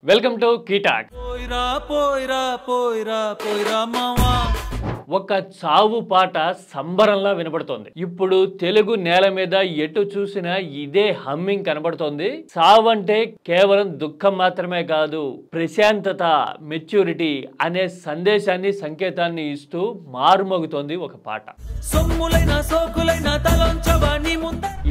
Welcome to కీటాక్. ఒక చావు పాట సంబరంలా వినబడుతోంది. ఇప్పుడు తెలుగు నేల మీద ఎటు చూసినా ఇదే హమ్మింగ్ కనబడుతోంది. చావు అంటే కేవలం దుఃఖం మాత్రమే కాదు, ప్రశాంతత, మెచ్యూరిటీ అనే సందేశాన్ని, సంకేతాన్ని ఇస్తూ మారుమోగుతోంది ఒక పాట.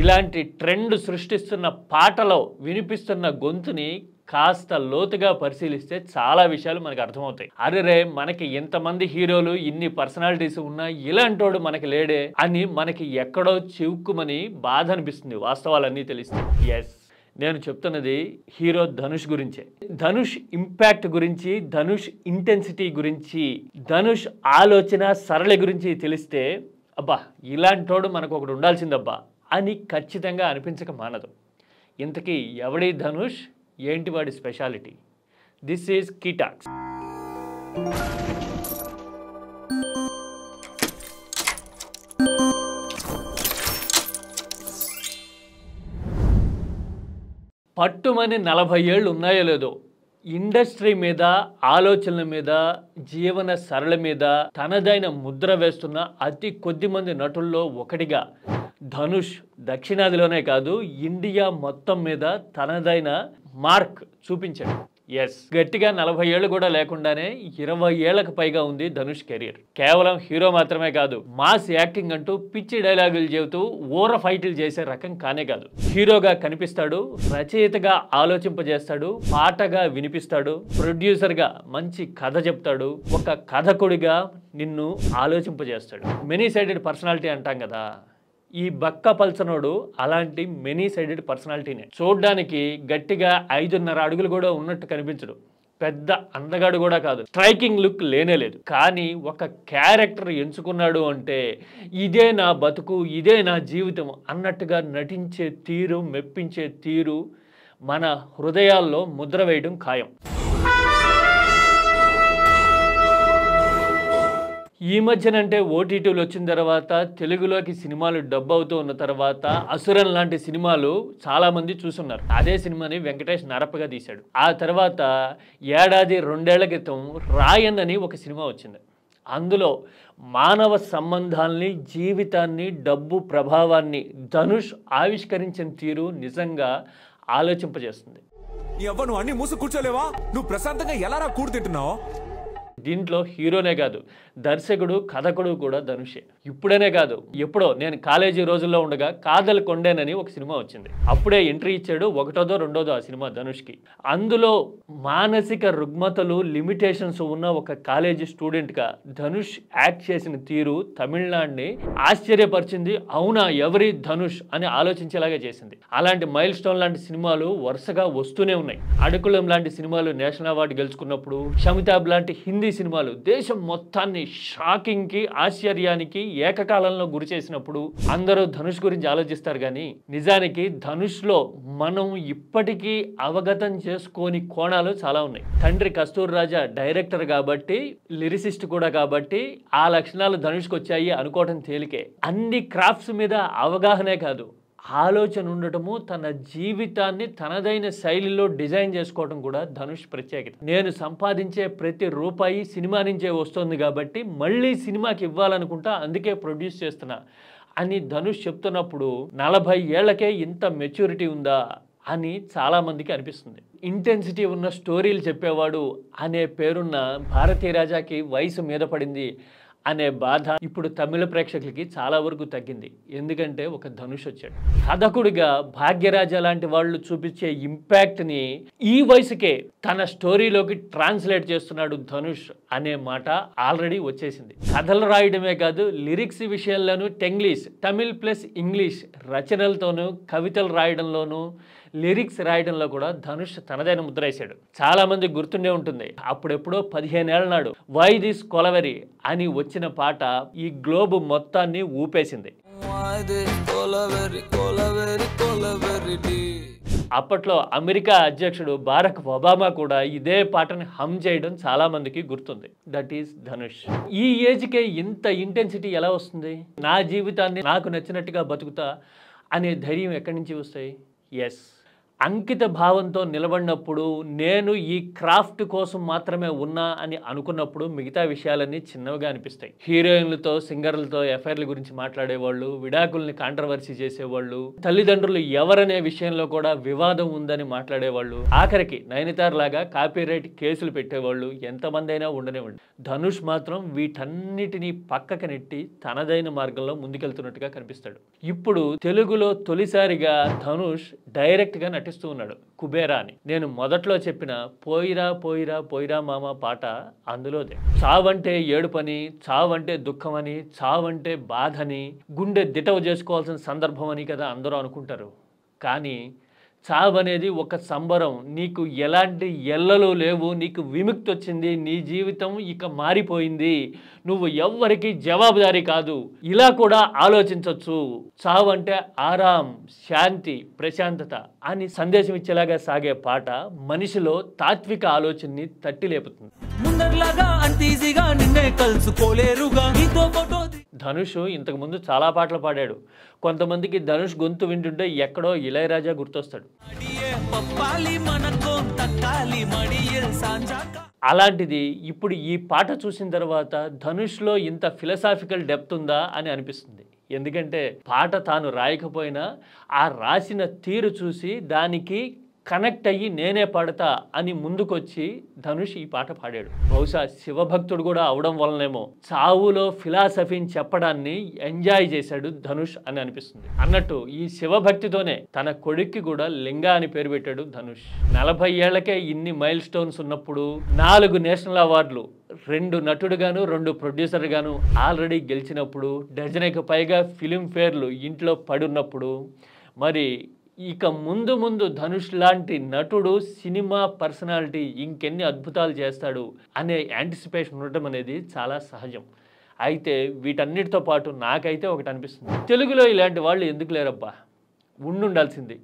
ఇలాంటి ట్రెండ్ సృష్టిస్తున్న పాటలో వినిపిస్తున్న గొంతుని కాస్త లోతుగా పరిశీలిస్తే చాలా విషయాలు మనకు అర్థమవుతాయి. అరే, మనకి ఎంతమంది హీరోలు, ఇన్ని పర్సనాలిటీస్ ఉన్నా ఇలాంటోడు మనకి లేడే అని మనకి ఎక్కడో చివుక్కుమని బాధ అనిపిస్తుంది వాస్తవాలన్నీ తెలిస్తే. ఎస్, నేను చెప్తున్నది హీరో ధనుష్ గురించే. ధనుష్ ఇంపాక్ట్ గురించి, ధనుష్ ఇంటెన్సిటీ గురించి, ధనుష్ ఆలోచన సరళి గురించి తెలిస్తే అబ్బా ఇలాంటోడు మనకు ఒకడు ఉండాల్సిందబ్బా అని ఖచ్చితంగా అనిపించక మానదు. ఇంతకీ ఎవడి ధనుష్, ఏంటి వాడి స్పెషాలిటీ? This is కీటాక్స్. పట్టుమని 40 ఏళ్ళు ఉన్నాయో లేదో ఇండస్ట్రీ మీద, ఆలోచనల మీద, జీవన సరళి మీద తనదైన ముద్ర వేస్తున్న అతి కొద్ది మంది నటుల్లో ఒకటిగా ధనుష్ దక్షిణాదిలోనే కాదు ఇండియా మొత్తం మీద తనదైన మార్క్ చూపించాడు. ఎస్, గట్టిగా 40 ఏళ్ళు కూడా లేకుండానే 20 ఏళ్లకు పైగా ఉంది ధనుష్ కెరీర్. కేవలం హీరో మాత్రమే కాదు, మాస్ యాక్టింగ్ అంటూ పిచ్చి డైలాగులు చెబుతూ ఊర ఫైట్లు చేసే రకం కానే కాదు. హీరోగా కనిపిస్తాడు, రచయితగా ఆలోచింపజేస్తాడు, పాటగా వినిపిస్తాడు, ప్రొడ్యూసర్గా మంచి కథ చెప్తాడు, ఒక కథకుడిగా నిన్ను ఆలోచింపజేస్తాడు. మెనీ సైడెడ్ పర్సనాలిటీ అంటాం కదా, ఈ బక్క పల్సనోడు అలాంటి మెనీ సైడెడ్ పర్సనాలిటీనే. చూడ్డానికి గట్టిగా 5.5 అడుగులు కూడా ఉన్నట్టు కనిపించడు, పెద్ద అందగాడు కూడా కాదు, స్ట్రైకింగ్ లుక్ లేనే లేదు. కానీ ఒక క్యారెక్టర్ ఎంచుకున్నాడు అంటే ఇదే నా బతుకు, ఇదే నా జీవితం అన్నట్టుగా నటించే తీరు, మెప్పించే తీరు మన హృదయాల్లో ముద్ర వేయడం ఖాయం. ఈ మధ్యనంటే ఓటీటీలు వచ్చిన తర్వాత, తెలుగులోకి సినిమాలు డబ్ అవుతూ ఉన్న తర్వాత అసురన్ లాంటి సినిమాలు చాలామంది చూస్తున్నారు. అదే సినిమాని వెంకటేష్ నరపగా తీశాడు. ఆ తర్వాత ఏడాది 2 ఏళ్ల క్రితం రాయన్ అని ఒక సినిమా వచ్చింది. అందులో మానవ సంబంధాల్ని, జీవితాన్ని, డబ్బు ప్రభావాన్ని ధనుష్ ఆవిష్కరించిన తీరు నిజంగా ఆలోచింపజేస్తుంది. నువ్వు అన్ని మూసు కూర్చోలేవా? నువ్వు ప్రశాంతంగా ఎలా కూడు తింటున్నావు? దీంట్లో హీరోనే కాదు, దర్శకుడు, కథకుడు కూడా ధనుషే. ఇప్పుడనే కాదు, ఎప్పుడో నేను కాలేజీ రోజుల్లో ఉండగా కాదల్ కొండేనని ఒక సినిమా వచ్చింది. అప్పుడే ఎంట్రీ ఇచ్చాడు, 1వ, 2వ ఆ సినిమా ధనుష్కి. అందులో మానసిక రుగ్మతలు, లిమిటేషన్స్ ఉన్న ఒక కాలేజీ స్టూడెంట్గా ధనుష్ యాక్ట్ చేసిన తీరు తమిళనాడుని ఆశ్చర్యపరిచింది. అవునా, ఎవరి ధనుష్ అని ఆలోచించేలాగా చేసింది. అలాంటి మైల్ స్టోన్ లాంటి సినిమాలు వరుసగా వస్తూనే ఉన్నాయి. అడుకులం లాంటి సినిమాలు నేషనల్ అవార్డు గెలుచుకున్నప్పుడు, షమితాబ్ లాంటి హిందీ సినిమాలు దేశం మొత్తాన్ని షాకింగ్ కి, ఆశ్చర్యానికి ఏకకాలంలో గురి చేసినప్పుడు అందరూ ధనుష్ గురించి ఆలోచిస్తారు. కానీ నిజానికి ధనుష్ లో మనం ఇప్పటికీ అవగతం చేసుకోని కోణాలు చాలా ఉన్నాయి. తండ్రి కస్తూరి రాజా డైరెక్టర్ కాబట్టి, లిరిసిస్ట్ కూడా కాబట్టి ఆ లక్షణాలు ధనుష్కి వచ్చాయి అనుకోవటం తేలికే. అన్ని క్రాఫ్ట్స్ మీద అవగాహనే కాదు, ఆలోచన ఉండటము, తన జీవితాన్ని తనదైన శైలిలో డిజైన్ చేసుకోవడం కూడా ధనుష్ ప్రత్యేకత. నేను సంపాదించే ప్రతి రూపాయి సినిమా నుంచే వస్తుంది కాబట్టి మళ్ళీ సినిమాకి ఇవ్వాలనుకుంటా, అందుకే ప్రొడ్యూస్ చేస్తున్నా అని ధనుష్ చెప్తున్నప్పుడు 40 ఏళ్లకే ఇంత మెచ్యూరిటీ ఉందా అని చాలామందికి అనిపిస్తుంది. ఇంటెన్సిటీ ఉన్న స్టోరీలు చెప్పేవాడు అనే పేరున్న భారతీరాజాకి వయసు మీద పడింది అనే బాధ ఇప్పుడు తమిళ ప్రేక్షకులకి చాలా వరకు తగ్గింది. ఎందుకంటే ఒక ధనుష్ వచ్చాడు. కథకుడిగా భాగ్యరాజా లాంటి వాళ్ళు చూపించే ఇంపాక్ట్ని ఈ వయసుకే తన స్టోరీలోకి ట్రాన్స్లేట్ చేస్తున్నాడు ధనుష్ అనే మాట ఆల్రెడీ వచ్చేసింది. కథలు రాయడమే కాదు, లిరిక్స్ విషయంలోనూ టెంగ్లీష్, తమిళ్ ప్లస్ ఇంగ్లీష్ రచనలతోనూ, కవితలు రాయడంలోనూ, లిరిక్స్ రాయడంలో కూడా ధనుష్ తనదైన ముద్ర వేశాడు. చాలా మంది గుర్తుండే ఉంటుంది, అప్పుడెప్పుడో 15 ఏళ్ల నాడు వై దిస్ కొలవెరీ అని వచ్చిన పాట ఈ గ్లోబ్ మొత్తాన్ని ఊపేసింది. అప్పట్లో అమెరికా అధ్యక్షుడు బారక్ ఒబామా కూడా ఇదే పాటని హమ్ చేయడం చాలా మందికి గుర్తుంది. That is Dhanush. ఈ ఏజ్కే ఇంత ఇంటెన్సిటీ ఎలా వస్తుంది? నా జీవితాన్ని నాకు నచ్చినట్టుగా బతుకుతా అనే ధైర్యం ఎక్కడి నుంచి వస్తాయి? ఎస్, అంకిత భావంతో నిలబడినప్పుడు, నేను ఈ క్రాఫ్ట్ కోసం మాత్రమే ఉన్నా అని అనుకున్నప్పుడు మిగతా విషయాలన్నీ చిన్నవిగా అనిపిస్తాయి. హీరోయిన్లతో, సింగర్లతో ఎఫ్ఐఆర్ల గురించి మాట్లాడేవాళ్ళు, విడాకుల్ని కాంట్రవర్సీ చేసేవాళ్ళు, తల్లిదండ్రులు ఎవరనే విషయంలో కూడా వివాదం ఉందని మాట్లాడేవాళ్ళు, ఆఖరికి నయనతార లాగా కాపీరైట్ కేసులు పెట్టేవాళ్ళు ఎంతమంది అయినా ఉండనివ్వండి. ధనుష్ మాత్రం వీటన్నిటినీ పక్కకి నెట్టి తనదైన మార్గంలో ముందుకెళ్తున్నట్టుగా కనిపిస్తాడు. ఇప్పుడు తెలుగులో తొలిసారిగా ధనుష్ డైరెక్ట్గా నటిస్తూ ఉన్నాడు కుబేరా అని. నేను మొదట్లో చెప్పిన పోయిరా పోయిరా పోయిరా మామ పాట అందులోదే. చావంటే ఏడుపని, చావంటే దుఃఖమని, చావంటే బాధని, గుండె దిటవ చేసుకోవాల్సిన సందర్భం అని కదా అందరూ అనుకుంటారు. కానీ చావు అనేది ఒక సంబరం. నీకు ఎలాంటి ఎల్లలు లేవు, నీకు విముక్తి వచ్చింది, నీ జీవితం ఇక మారిపోయింది, నువ్వు ఎవ్వరికి జవాబుదారీ కాదు, ఇలా కూడా ఆలోచించవచ్చు. చావు అంటే ఆరాం, శాంతి, ప్రశాంతత అని సందేశం ఇచ్చేలాగా సాగే పాట మనిషిలో తాత్విక ఆలోచనని తట్టి లేపుతుంది. ధనుష్ ఇంతకు ముందు చాలా పాటలు పాడాడు. కొంతమందికి ధనుష్ గొంతు వింటుంటే ఎక్కడో ఇళయరాజా గుర్తొస్తాడు. అలాంటిది ఇప్పుడు ఈ పాట చూసిన తర్వాత ధనుష్లో ఇంత ఫిలసాఫికల్ డెప్త్ ఉందా అని అనిపిస్తుంది. ఎందుకంటే పాట తాను రాయకపోయినా ఆ రాసిన తీరు చూసి దానికి కనెక్ట్ అయ్యి నేనే పాడతా అని ముందుకొచ్చి ధనుష్ ఈ పాట పాడాడు. బహుశా శివభక్తుడు కూడా అవడం వలనేమో చావులో ఫిలాసఫీని చెప్పడాన్ని ఎంజాయ్ చేశాడు ధనుష్ అని అనిపిస్తుంది. అన్నట్టు ఈ శివభక్తితోనే తన కొడుక్కి కూడా లింగా అని పేరు పెట్టాడు ధనుష్. 40 ఏళ్లకే ఇన్ని మైల్ స్టోన్స్ ఉన్నప్పుడు, 4 నేషనల్ అవార్డులు, 2 నటుడుగాను 2 ప్రొడ్యూసర్గాను ఆల్రెడీ గెలిచినప్పుడు, డజన్కి పైగా ఫిలింఫేర్లు ఇంట్లో పడున్నప్పుడు, మరి ఇక ముందు ముందు ధనుష్ లాంటి నటుడు, సినిమా పర్సనాలిటీ ఇంకెన్ని అద్భుతాలు చేస్తాడు అనే యాంటిసిపేషన్ ఉండటం అనేది చాలా సహజం. అయితే వీటన్నిటితో పాటు నాకైతే ఒకటి అనిపిస్తుంది, తెలుగులో ఇలాంటి వాళ్ళు ఎందుకు లేరబ్బా, ఉండాల్సింది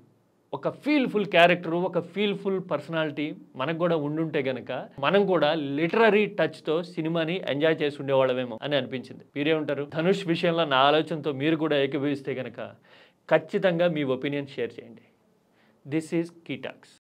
ఒక ఫీల్ఫుల్ క్యారెక్టరు, ఒక ఫీల్ఫుల్ పర్సనాలిటీ మనకు కూడా ఉండుంటే గనక మనం కూడా లిటరరీ టచ్తో సినిమాని ఎంజాయ్ చేసి ఉండేవాళ్ళమేమో అని అనిపించింది. మీరేమంటారు? ధనుష్ విషయంలో నా ఆలోచనతో మీరు కూడా ఏకీభవిస్తే గనక ఖచ్చితంగా మీ ఒపీనియన్ షేర్ చేయండి. This is key talks.